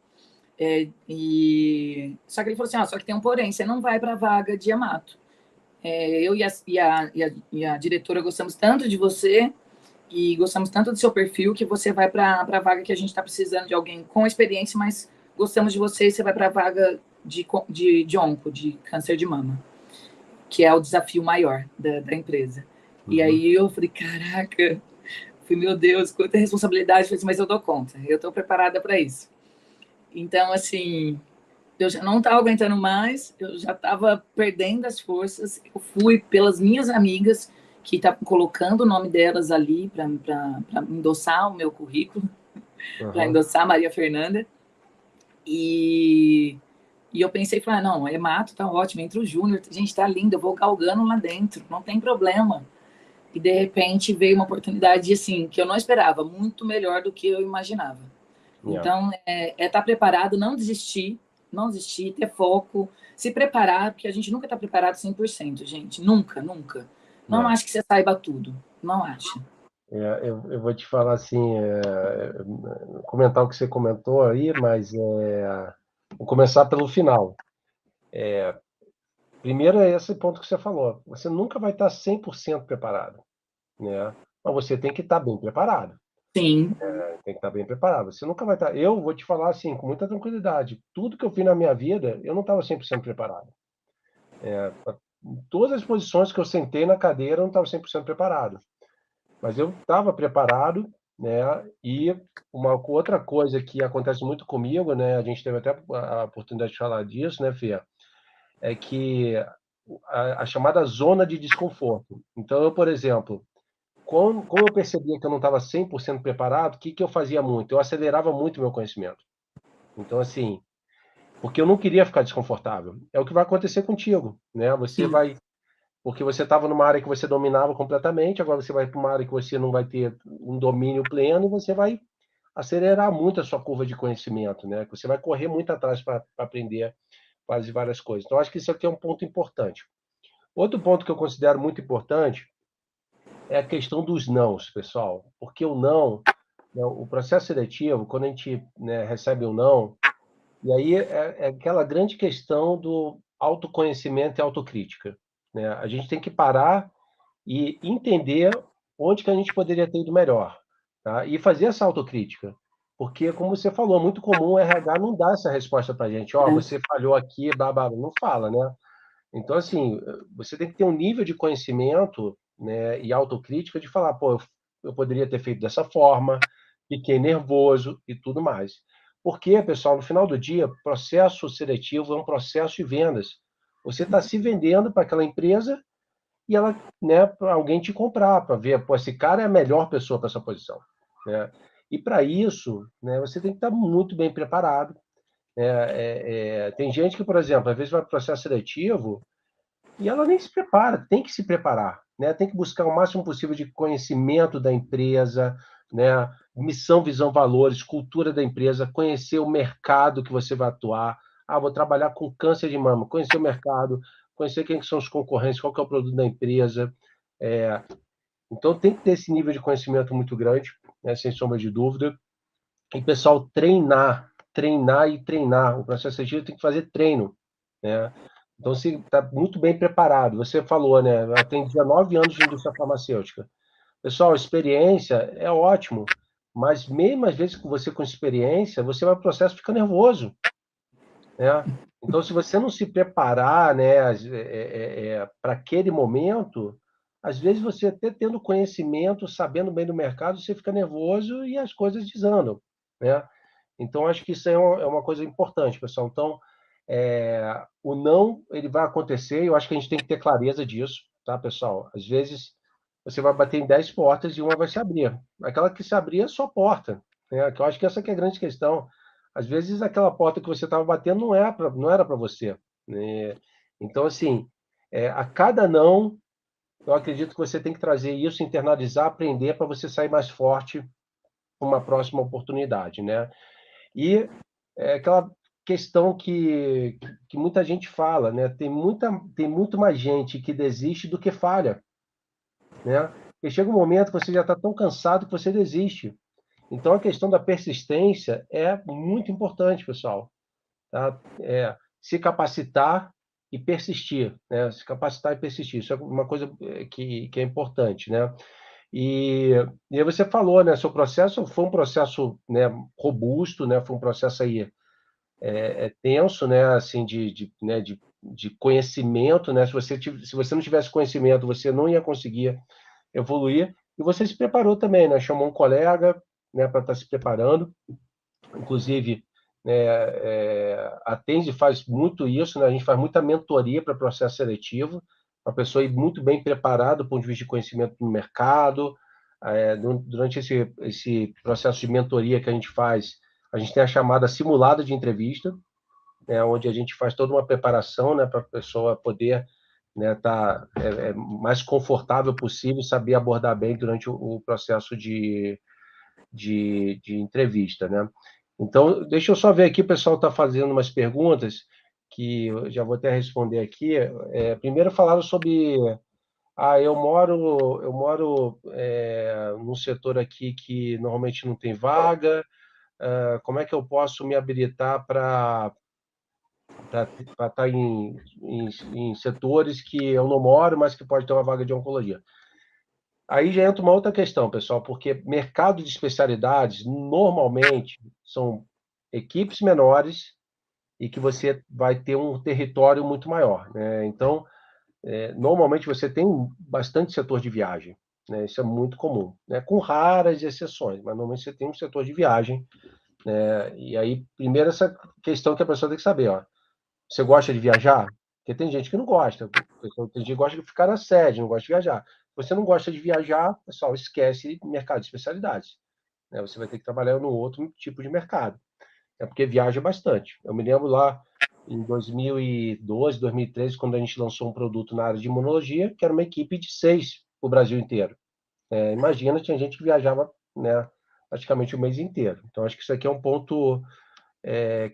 Speaker 2: Só que ele falou assim, só que tem um porém, você não vai para a vaga de hemato. Eu e a diretora gostamos tanto de você e gostamos tanto do seu perfil que você vai para a vaga que a gente está precisando de alguém com experiência, mas gostamos de você e você vai para a vaga de onco, de câncer de mama, que é o desafio maior da empresa. Uhum. E aí eu falei, caraca, meu Deus, quanta responsabilidade. Eu falei, mas eu dou conta, eu estou preparada para isso. Então, assim, eu já não estava aguentando mais, eu já estava perdendo as forças. Eu fui pelas minhas amigas, que estavam colocando o nome delas ali para endossar o meu currículo, uhum. Para endossar a Maria Fernanda. E eu pensei, falei, não, hemato tá ótimo, entra o júnior, gente, tá lindo, eu vou galgando lá dentro, não tem problema. e de repente veio uma oportunidade assim que eu não esperava, muito melhor do que eu imaginava. Então, estar preparado, não desistir, ter foco, se preparar, porque a gente nunca está preparado 100%, gente. Nunca, nunca. Não acho que você saiba tudo. Não acho.
Speaker 1: Eu vou te falar assim, comentar o que você comentou aí, mas vou começar pelo final. Primeiro é esse ponto que você falou. Você nunca vai estar 100% preparado, né? Mas você tem que estar bem preparado.
Speaker 2: Sim.
Speaker 1: Tem que estar bem preparado. Você nunca vai estar... Eu vou te falar assim, com muita tranquilidade. Tudo que eu fiz na minha vida, eu não estava 100% preparado. Todas as posições que eu sentei na cadeira, eu não estava 100% preparado. Mas eu estava preparado, né? E uma outra coisa que acontece muito comigo, né? A gente teve até a oportunidade de falar disso, né, Fia? É que a chamada zona de desconforto. Então, eu, por exemplo, como eu percebia que eu não estava 100% preparado, o que eu fazia muito? Eu acelerava muito o meu conhecimento. Então, assim, porque eu não queria ficar desconfortável. É o que vai acontecer contigo, né? Você vai... Porque você estava numa área que você dominava completamente, agora você vai para uma área que você não vai ter um domínio pleno e você vai acelerar muito a sua curva de conhecimento, né? Você vai correr muito atrás para aprender fazer várias coisas. Então, acho que isso aqui é um ponto importante. Outro ponto que eu considero muito importante é a questão dos nãos, pessoal. Porque o não, né, o processo seletivo, quando a gente, né, recebe um não, e aí é aquela grande questão do autoconhecimento e autocrítica, né? A gente tem que parar e entender onde que a gente poderia ter ido melhor, tá? E fazer essa autocrítica. Porque, como você falou, é muito comum o RH não dar essa resposta para a gente. Ó, você falhou aqui, blá, blá, blá. Não fala, né? Então, assim, você tem que ter um nível de conhecimento, né, e autocrítica de falar, pô, eu poderia ter feito dessa forma, fiquei nervoso e tudo mais. Porque, pessoal, no final do dia, processo seletivo é um processo de vendas. Você está se vendendo para aquela empresa e ela, né, para alguém te comprar, para ver, pô, esse cara é a melhor pessoa para essa posição, né? E para isso, né, você tem que estar muito bem preparado. Tem gente que, por exemplo, às vezes vai para o processo seletivo e ela nem se prepara, tem que se preparar, né? Tem que buscar o máximo possível de conhecimento da empresa, né? Missão, visão, valores, cultura da empresa, conhecer o mercado que você vai atuar. Ah, vou trabalhar com câncer de mama, conhecer o mercado, conhecer quem são os concorrentes, qual que é o produto da empresa. É, então tem que ter esse nível de conhecimento muito grande, né? Sem sombra de dúvida. E, pessoal, treinar, treinar e treinar. O processo seletivo tem que fazer treino, né? Então, você está muito bem preparado. Você falou, né? Eu tenho 19 anos de indústria farmacêutica. Pessoal, experiência é ótimo, mas mesmo às vezes com você com experiência, você vai para o processo e fica nervoso, né? Então, se você não se preparar, né, para aquele momento, às vezes você até tendo conhecimento, sabendo bem do mercado, você fica nervoso e as coisas desandam, né? Então, acho que isso é uma coisa importante, pessoal. Então, o não, ele vai acontecer, e eu acho que a gente tem que ter clareza disso, tá, pessoal? Às vezes, você vai bater em 10 portas e uma vai se abrir. Aquela que se abrir é a sua porta, né? Que eu acho que essa que é a grande questão. Às vezes, aquela porta que você estava batendo não era para você, né? Então, assim, a cada não, eu acredito que você tem que trazer isso, internalizar, aprender para você sair mais forte para uma próxima oportunidade, né? E aquela questão que muita gente fala, né? Tem muito mais gente que desiste do que falha, né? E chega um momento que você já está tão cansado que você desiste. Então, a questão da persistência é muito importante, pessoal. Tá? Se capacitar e persistir, né? Se capacitar e persistir. Isso é uma coisa que é importante, né? E, e aí você falou, né? Seu processo foi um processo, né, robusto, né? Foi um processo aí tenso, né? Assim, de conhecimento, né? Se você não tivesse conhecimento, você não ia conseguir evoluir. E você se preparou também, né? Chamou um colega, né, para estar se preparando. Inclusive, né, a Tense faz muito isso, né? A gente faz muita mentoria para processo seletivo, para a pessoa ir muito bem preparada do ponto de vista de conhecimento no mercado. Durante esse processo de mentoria que a gente faz, a gente tem a chamada simulada de entrevista, né, onde a gente faz toda uma preparação, né, para a pessoa poder né, tá mais confortável possível, saber abordar bem durante o processo de entrevista, né? Então, deixa eu só ver aqui, o pessoal está fazendo umas perguntas que eu já vou até responder aqui. Primeiro falaram sobre, eu moro num setor aqui que normalmente não tem vaga, como é que eu posso me habilitar para estar em setores que eu não moro, mas que pode ter uma vaga de oncologia? Aí já entra uma outra questão, pessoal, porque mercado de especialidades, normalmente, são equipes menores e que você vai ter um território muito maior, né? Então, normalmente você tem bastante setor de viagem, né? Isso é muito comum, né? Com raras exceções, mas normalmente você tem um setor de viagem, né? E aí, primeiro, essa questão que a pessoa tem que saber, ó, você gosta de viajar? Porque tem gente que não gosta. Tem gente que gosta de ficar na sede, não gosta de viajar. Se você não gosta de viajar, pessoal, esquece mercado de especialidades, né? Você vai ter que trabalhar no outro tipo de mercado. É porque viaja bastante. Eu me lembro lá em 2012, 2013, quando a gente lançou um produto na área de imunologia, que era uma equipe de 6 para o Brasil inteiro. Imagina, tinha gente que viajava, né, praticamente o mês inteiro. Então, acho que isso aqui é um ponto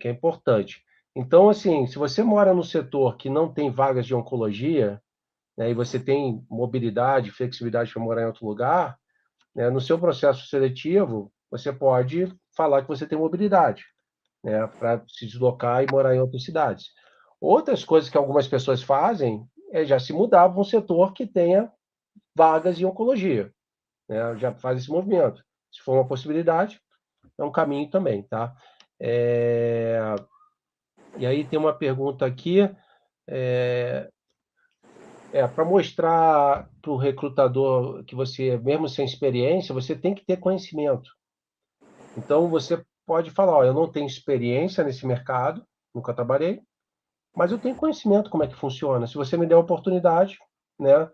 Speaker 1: que é importante. Então, assim, se você mora no setor que não tem vagas de oncologia, né, e você tem mobilidade, flexibilidade para morar em outro lugar, né, no seu processo seletivo, você pode falar que você tem mobilidade, né, para se deslocar e morar em outras cidades. Outras coisas que algumas pessoas fazem é já se mudar para um setor que tenha vagas em oncologia, né, já faz esse movimento. Se for uma possibilidade, é um caminho também, tá? E aí tem uma pergunta aqui, para mostrar para o recrutador que você, mesmo sem experiência, você tem que ter conhecimento. Então, você pode falar, ó, eu não tenho experiência nesse mercado, nunca trabalhei, mas eu tenho conhecimento como é que funciona. Se você me der a oportunidade, né,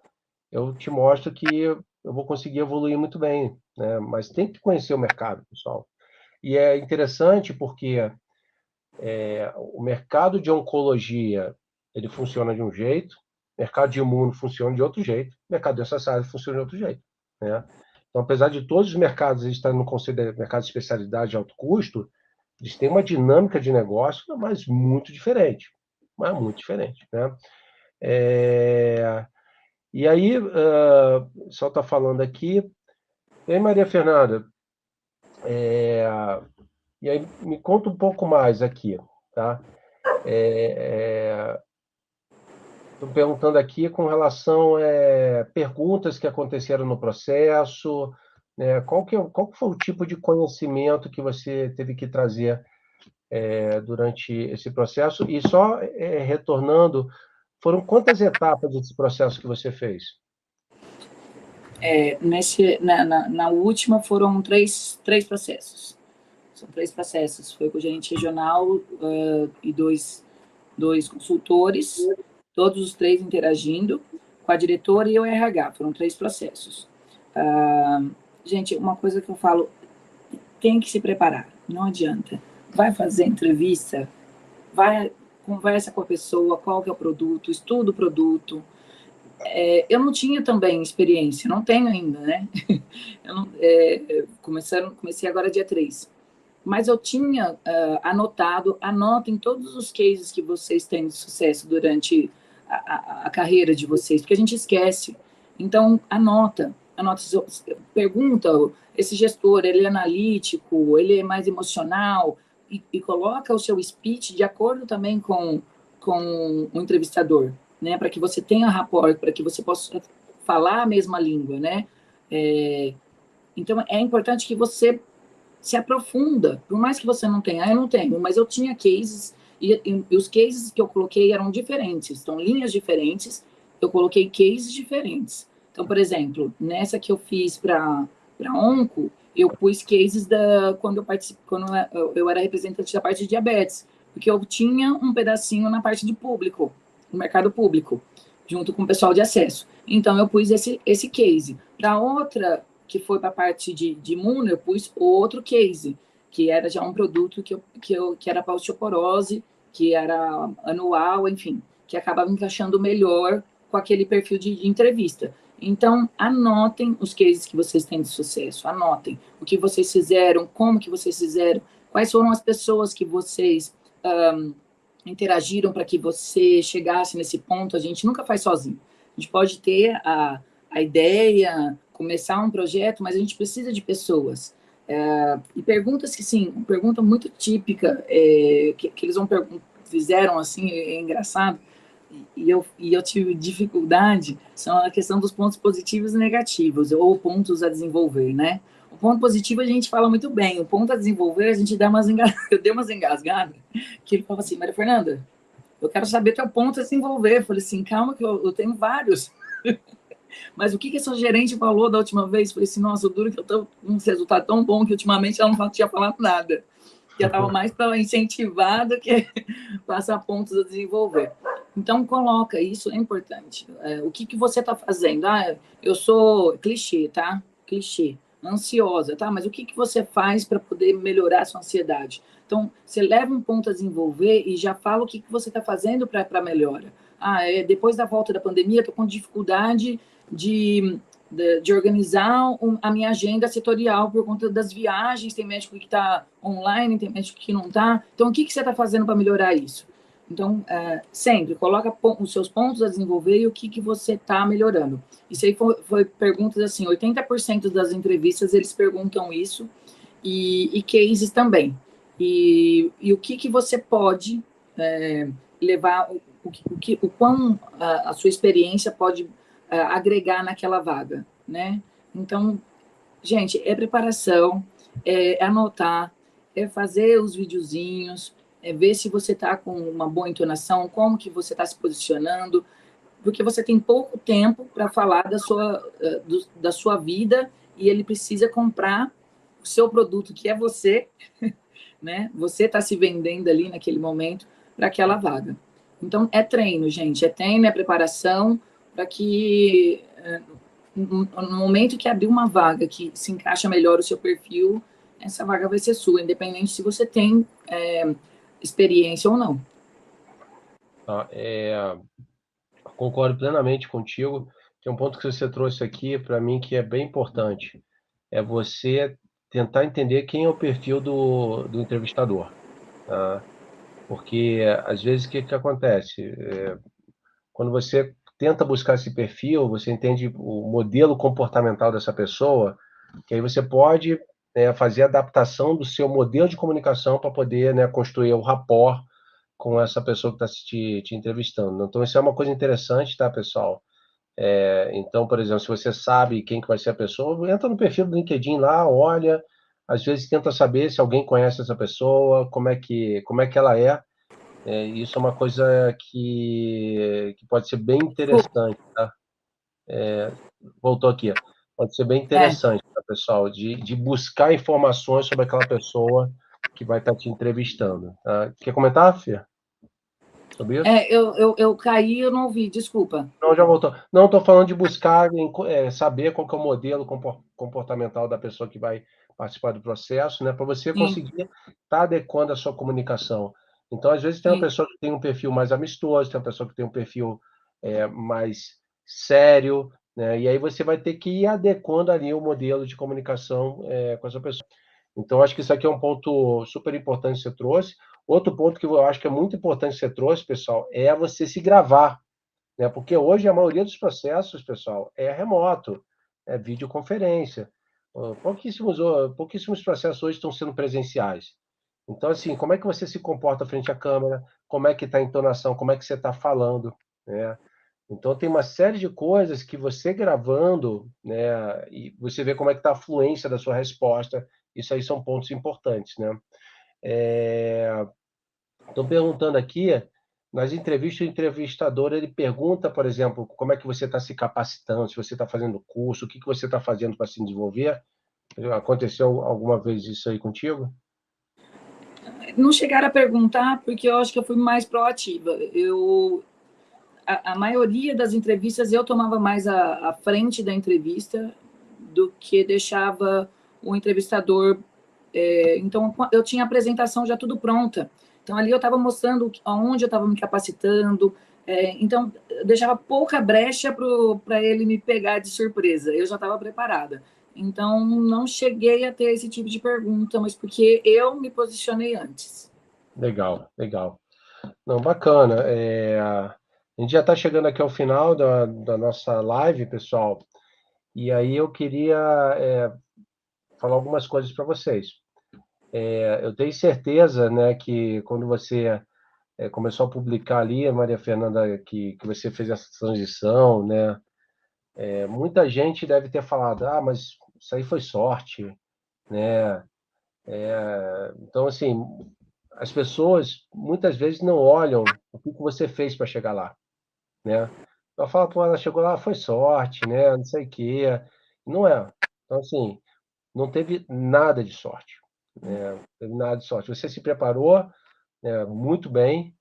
Speaker 1: eu te mostro que eu vou conseguir evoluir muito bem, né? Mas tem que conhecer o mercado, pessoal. E é interessante porque o mercado de oncologia, ele funciona de um jeito, o mercado de imuno funciona de outro jeito, o mercado de área funciona de outro jeito, né? Então, apesar de todos os mercados estarem no conceito de mercado de especialidade de alto custo, eles têm uma dinâmica de negócio, mas muito diferente, né? E aí, só está falando aqui, e aí, Maria Fernanda, e aí me conta um pouco mais aqui, tá? Estou perguntando aqui com relação a perguntas que aconteceram no processo, né? Qual que foi o tipo de conhecimento que você teve que trazer durante esse processo? E só retornando, foram quantas etapas desse processo que você fez?
Speaker 2: Na última foram três processos. São 3 processos. Foi com o gerente regional e dois consultores, todos os 3 interagindo, com a diretora e o RH. Foram 3 processos. Gente, uma coisa que eu falo, tem que se preparar, não adianta. Vai fazer entrevista, conversa com a pessoa, qual que é o produto, estuda o produto. Eu não tinha também experiência, não tenho ainda, né? Comecei agora dia 3. Mas eu tinha anotem todos os cases que vocês têm de sucesso durante a carreira de vocês, porque a gente esquece. Então, anota, pergunta, esse gestor, ele é analítico, ele é mais emocional, e coloca o seu speech de acordo também com o entrevistador, né, para que você tenha rapport, para que você possa falar a mesma língua, né? Então, é importante que você se aprofunda, por mais que você não tenha, eu não tenho, mas eu tinha cases, e os cases que eu coloquei eram diferentes, então linhas diferentes, eu coloquei cases diferentes. Então, por exemplo, nessa que eu fiz para onco, eu pus cases quando eu era representante da parte de diabetes, porque eu tinha um pedacinho na parte de público, no mercado público, junto com o pessoal de acesso. Então, eu pus esse case. Para outra, que foi para a parte de imuno, eu pus outro case, que era já um produto que era para osteoporose, que era anual, enfim, que acabava encaixando melhor com aquele perfil de entrevista. Então, anotem os cases que vocês têm de sucesso, anotem o que vocês fizeram, como que vocês fizeram, quais foram as pessoas que vocês interagiram para que você chegasse nesse ponto. A gente nunca faz sozinho. A gente pode ter a ideia, começar um projeto, mas a gente precisa de pessoas. E perguntas que, sim, pergunta muito típica, que eles fizeram, assim, é engraçado, e eu tive dificuldade, são a questão dos pontos positivos e negativos, ou pontos a desenvolver, né? O ponto positivo a gente fala muito bem, o ponto a desenvolver a gente dá eu dei umas engasgadas, que ele falava assim, Maria Fernanda, eu quero saber teu ponto a desenvolver. Eu falei assim, calma que eu tenho vários. Mas o que essa gerente falou da última vez? Eu falei assim, nossa, o duro que eu estou com um resultado tão bom que ultimamente ela não tinha falado nada. Já estava mais para incentivar do que passar pontos a desenvolver. Então, coloca, isso é importante. O que você está fazendo? Eu sou clichê, tá? Clichê. Ansiosa, tá? Mas o que você faz para poder melhorar a sua ansiedade? Então, você leva um ponto a desenvolver e já fala o que você está fazendo para melhora. Depois da volta da pandemia, estou com dificuldade de organizar a minha agenda setorial por conta das viagens, tem médico que está online, tem médico que não está. Então, o que você está fazendo para melhorar isso? Então, sempre coloca os seus pontos a desenvolver e o que você está melhorando. Isso aí foi perguntas assim, 80% das entrevistas eles perguntam isso, e cases também. E o que você pode levar, o quão a sua experiência pode agregar naquela vaga, né? Então, gente, é preparação, é anotar, é fazer os videozinhos, é ver se você está com uma boa entonação, como que você está se posicionando, porque você tem pouco tempo para falar da sua vida e ele precisa comprar o seu produto, que é você, né? Você está se vendendo ali naquele momento para aquela vaga. Então, é treino, gente, é treino, é preparação para que no momento que abrir uma vaga que se encaixa melhor o seu perfil, essa vaga vai ser sua, independente se você tem experiência ou não.
Speaker 1: Concordo plenamente contigo. Tem um ponto que você trouxe aqui para mim que é bem importante. É você tentar entender quem é o perfil do entrevistador, tá? Porque, às vezes, o que acontece? Quando você tenta buscar esse perfil, você entende o modelo comportamental dessa pessoa, que aí você pode fazer a adaptação do seu modelo de comunicação para poder construir o rapport com essa pessoa que está te entrevistando. Então, isso é uma coisa interessante, tá, pessoal? Então, por exemplo, se você sabe quem que vai ser a pessoa, entra no perfil do LinkedIn lá, olha, às vezes tenta saber se alguém conhece essa pessoa, como é que ela é. Isso é uma coisa que pode ser bem interessante, tá? Voltou aqui. Pode ser bem interessante, tá, pessoal, de buscar informações sobre aquela pessoa que vai estar te entrevistando. Tá? Quer comentar, Fia? Sobre isso?
Speaker 2: Eu caí, eu não ouvi, desculpa.
Speaker 1: Não, já voltou. Não, estou falando de buscar saber qual que é o modelo comportamental da pessoa que vai participar do processo, né, para você conseguir estar adequando a sua comunicação. Então, às vezes, tem uma pessoa que tem um perfil mais amistoso, tem uma pessoa que tem um perfil mais sério, né, e aí você vai ter que ir adequando ali o modelo de comunicação com essa pessoa. Então, acho que isso aqui é um ponto super importante que você trouxe. Outro ponto que eu acho que é muito importante que você trouxe, pessoal, é você se gravar, né? Porque hoje a maioria dos processos, pessoal, é remoto, é videoconferência. Pouquíssimos processos hoje estão sendo presenciais. Então, assim, como é que você se comporta frente à câmera? Como é que está a entonação? Como é que você está falando? Né? Então, tem uma série de coisas que você gravando, né, e você vê como é que está a fluência da sua resposta. Isso aí são pontos importantes, né? Estou perguntando aqui, nas entrevistas, o entrevistador ele pergunta, por exemplo, como é que você está se capacitando, se você está fazendo curso, o que você está fazendo para se desenvolver. Aconteceu alguma vez isso aí contigo?
Speaker 2: Não chegaram a perguntar, porque eu acho que eu fui mais proativa. A maioria das entrevistas eu tomava mais a frente da entrevista do que deixava o entrevistador. Então, eu tinha a apresentação já tudo pronta. Então, ali eu estava mostrando aonde eu estava me capacitando, Então, eu deixava pouca brecha para ele me pegar de surpresa. Eu já estava preparada. Então, não cheguei a ter esse tipo de pergunta, mas porque eu me posicionei antes.
Speaker 1: Legal, legal. Não, bacana. A gente já está chegando aqui ao final da nossa live, pessoal. E aí eu queria falar algumas coisas para vocês. Eu tenho certeza, né, que quando você começou a publicar ali, Maria Fernanda, que você fez essa transição, né? Muita gente deve ter falado, ah, mas isso aí foi sorte, né? Então, assim, as pessoas muitas vezes não olham o que você fez para chegar lá, né? Ela fala, pô, ela chegou lá, foi sorte, né? Não sei o quê. Não é. Então, assim, não teve nada de sorte, né? Não teve nada de sorte. Você se preparou, né, muito bem,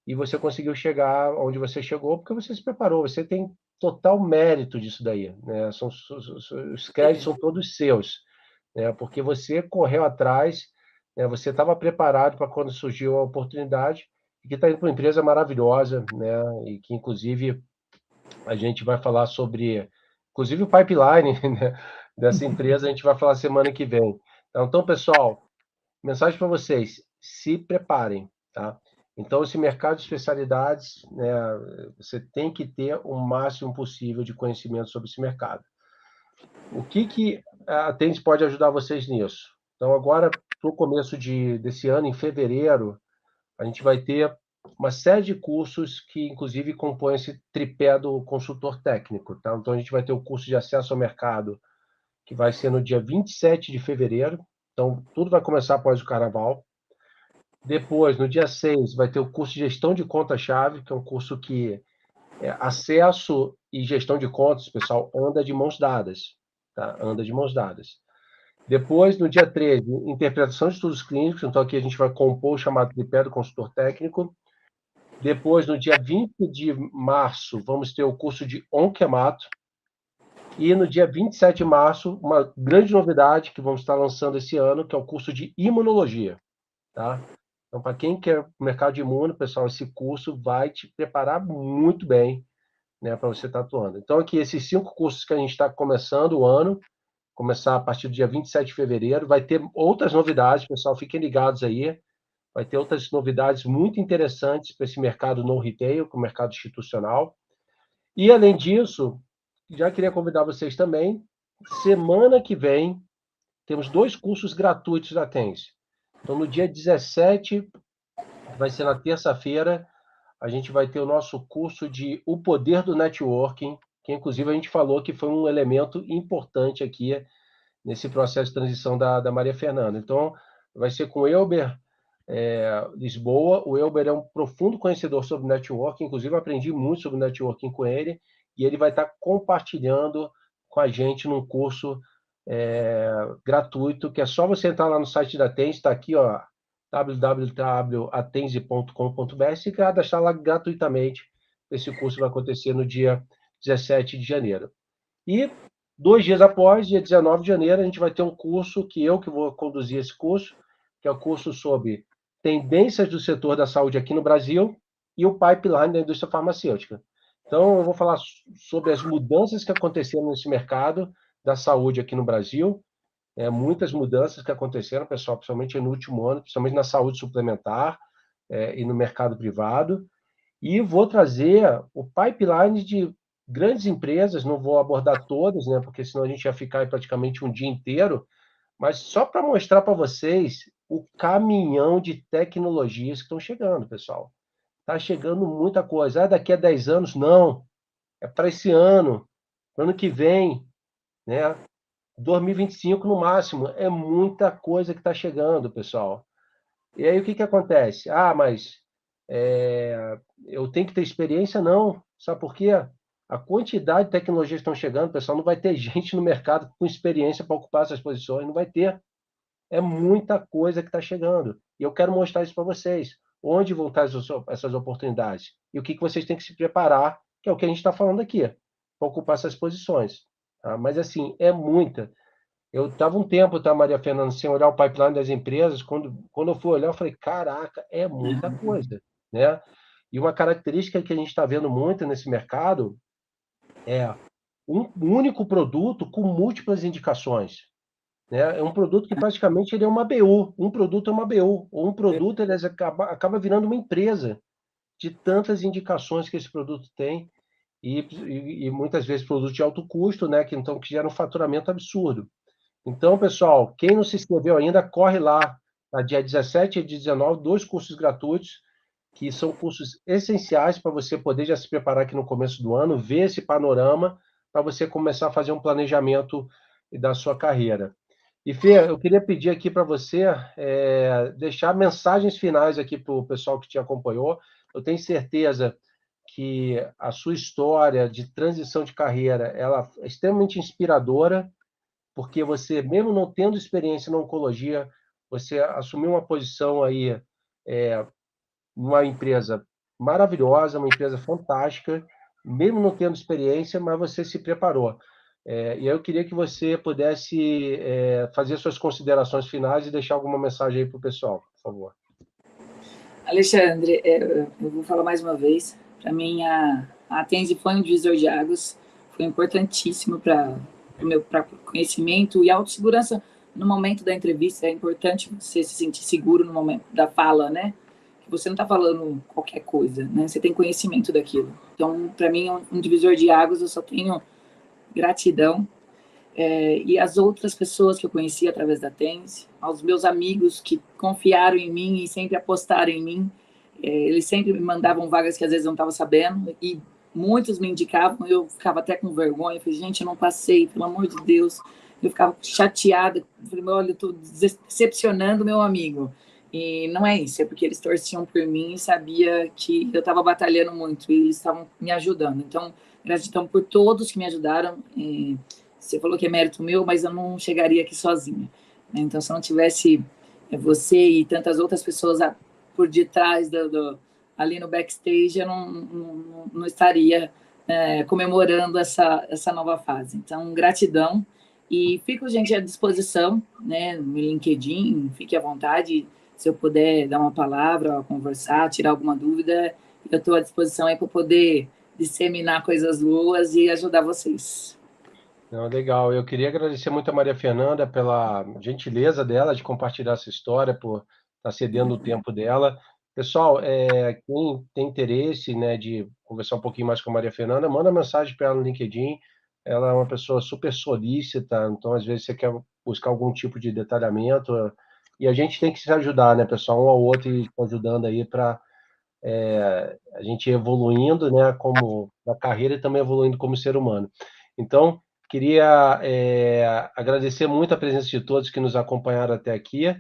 Speaker 1: e você conseguiu chegar onde você chegou porque você se preparou. Você tem total mérito disso daí, né? Os créditos são todos seus, né? Porque você correu atrás, né? Você estava preparado para quando surgiu a oportunidade e que está indo para uma empresa maravilhosa, né? E que inclusive a gente vai falar sobre, inclusive o pipeline, né, dessa empresa a gente vai falar semana que vem. Então, pessoal, mensagem para vocês: se preparem, tá? Então, esse mercado de especialidades, né, você tem que ter o máximo possível de conhecimento sobre esse mercado. O que a Tens pode ajudar vocês nisso? Então, agora, no começo desse ano, em fevereiro, a gente vai ter uma série de cursos que, inclusive, compõem esse tripé do consultor técnico, tá? Então, a gente vai ter o curso de acesso ao mercado, que vai ser no dia 27 de fevereiro. Então, tudo vai começar após o carnaval. Depois, no dia 6, vai ter o curso de gestão de conta-chave, que é um curso que acesso e gestão de contas, pessoal, anda de mãos dadas, tá? Anda de mãos dadas. Depois, no dia 13, interpretação de estudos clínicos, então aqui a gente vai compor o chamado tripé do consultor técnico. Depois, no dia 20 de março, vamos ter o curso de onquemato. E no dia 27 de março, uma grande novidade que vamos estar lançando esse ano, que é o curso de imunologia, tá? Então, para quem quer o mercado de imuno, pessoal, esse curso vai te preparar muito bem, né, para você estar atuando. Então, aqui, esses 5 cursos que a gente está começando o ano, começar a partir do dia 27 de fevereiro, vai ter outras novidades, pessoal, fiquem ligados aí, vai ter outras novidades muito interessantes para esse mercado no retail, com o mercado institucional. E, além disso, já queria convidar vocês também, semana que vem, temos 2 cursos gratuitos da Tens. Então, no dia 17, que vai ser na terça-feira, a gente vai ter o nosso curso de O Poder do Networking, que inclusive a gente falou que foi um elemento importante aqui nesse processo de transição da Maria Fernanda. Então, vai ser com o Elber Lisboa. O Elber é um profundo conhecedor sobre networking, inclusive eu aprendi muito sobre networking com ele, e ele vai estar compartilhando com a gente num curso gratuito, que é só você entrar lá no site da Tens, está aqui, ó, www.atense.com.br, se cadastrar lá gratuitamente. Esse curso vai acontecer no dia 17 de janeiro. E 2 dias após, dia 19 de janeiro, a gente vai ter um curso que vou conduzir esse curso, que é o curso sobre tendências do setor da saúde aqui no Brasil e o pipeline da indústria farmacêutica. Então, eu vou falar sobre as mudanças que aconteceram nesse mercado da saúde aqui no Brasil, muitas mudanças que aconteceram, pessoal, principalmente no último ano, principalmente na saúde suplementar e no mercado privado. E vou trazer o pipeline de grandes empresas, não vou abordar todas, né, porque senão a gente ia ficar aí praticamente um dia inteiro, mas só para mostrar para vocês o caminhão de tecnologias que estão chegando, pessoal. Está chegando muita coisa. Daqui a 10 anos? Não. É para esse ano, ano que vem, né? 2025 no máximo. É muita coisa que está chegando, pessoal. E aí o que acontece? Ah, mas eu tenho que ter experiência? Não. Sabe por quê? A quantidade de tecnologias que estão chegando, pessoal, não vai ter gente no mercado com experiência para ocupar essas posições, não vai ter. É muita coisa que está chegando. E eu quero mostrar isso para vocês. Onde vão estar essas oportunidades? E o que vocês têm que se preparar, que é o que a gente está falando aqui, para ocupar essas posições. Tá? Mas, assim, é muita. Eu estava um tempo, tá, Maria Fernanda, sem olhar o pipeline das empresas. Quando eu fui olhar, eu falei, caraca, é muita coisa, né? E uma característica que a gente está vendo muito nesse mercado é um único produto com múltiplas indicações, né? É um produto que praticamente ele é uma BU, um produto é uma BU, ou um produto ele acaba virando uma empresa de tantas indicações que esse produto tem e muitas vezes produtos de alto custo, né? Que gera um faturamento absurdo. Então, pessoal, quem não se inscreveu ainda, corre lá, tá? Dia 17 e 19, 2 cursos gratuitos, que são cursos essenciais para você poder já se preparar aqui no começo do ano, ver esse panorama, para você começar a fazer um planejamento da sua carreira. E, Fê, eu queria pedir aqui para você deixar mensagens finais aqui para o pessoal que te acompanhou. Eu tenho certeza que a sua história de transição de carreira ela é extremamente inspiradora, porque você, mesmo não tendo experiência na oncologia, você assumiu uma posição aí numa empresa maravilhosa, uma empresa fantástica, mesmo não tendo experiência, mas você se preparou. E eu queria que você pudesse fazer suas considerações finais e deixar alguma mensagem aí para o pessoal, por favor.
Speaker 2: Alexandre, eu vou falar mais uma vez. Para mim, a Tense foi um divisor de águas, foi importantíssimo para o meu conhecimento e autossegurança no momento da entrevista. É importante você se sentir seguro no momento da fala, né? Que você não está falando qualquer coisa, né? Você tem conhecimento daquilo. Então, para mim, um divisor de águas, eu só tenho gratidão. E as outras pessoas que eu conheci através da Tense, aos meus amigos que confiaram em mim e sempre apostaram em mim, eles sempre me mandavam vagas que às vezes eu não estava sabendo, e muitos me indicavam, eu ficava até com vergonha, eu falei, gente, eu não passei, pelo amor de Deus, eu ficava chateada, falei, olha, eu estou decepcionando meu amigo, e não é isso, é porque eles torciam por mim e sabia que eu estava batalhando muito, e eles estavam me ajudando, então, gratidão por todos que me ajudaram. Você falou que é mérito meu, mas eu não chegaria aqui sozinha. Então, se eu não tivesse você e tantas outras pessoas por detrás ali no backstage, eu não estaria comemorando essa nova fase. Então, gratidão. E fico, gente, à disposição, né, no LinkedIn, fique à vontade. Se eu puder dar uma palavra, conversar, tirar alguma dúvida, eu estou à disposição aí para poder disseminar coisas boas e ajudar vocês.
Speaker 1: Não, legal. Eu queria agradecer muito a Maria Fernanda pela gentileza dela de compartilhar essa história, por estar cedendo o tempo dela. Pessoal, quem tem interesse, né, de conversar um pouquinho mais com a Maria Fernanda, manda mensagem para ela no LinkedIn. Ela é uma pessoa super solícita, então às vezes você quer buscar algum tipo de detalhamento, e a gente tem que se ajudar, né, pessoal, um ao outro e ajudando aí para a gente ir evoluindo, né, como na carreira e também evoluindo como ser humano. Então, queria agradecer muito a presença de todos que nos acompanharam até aqui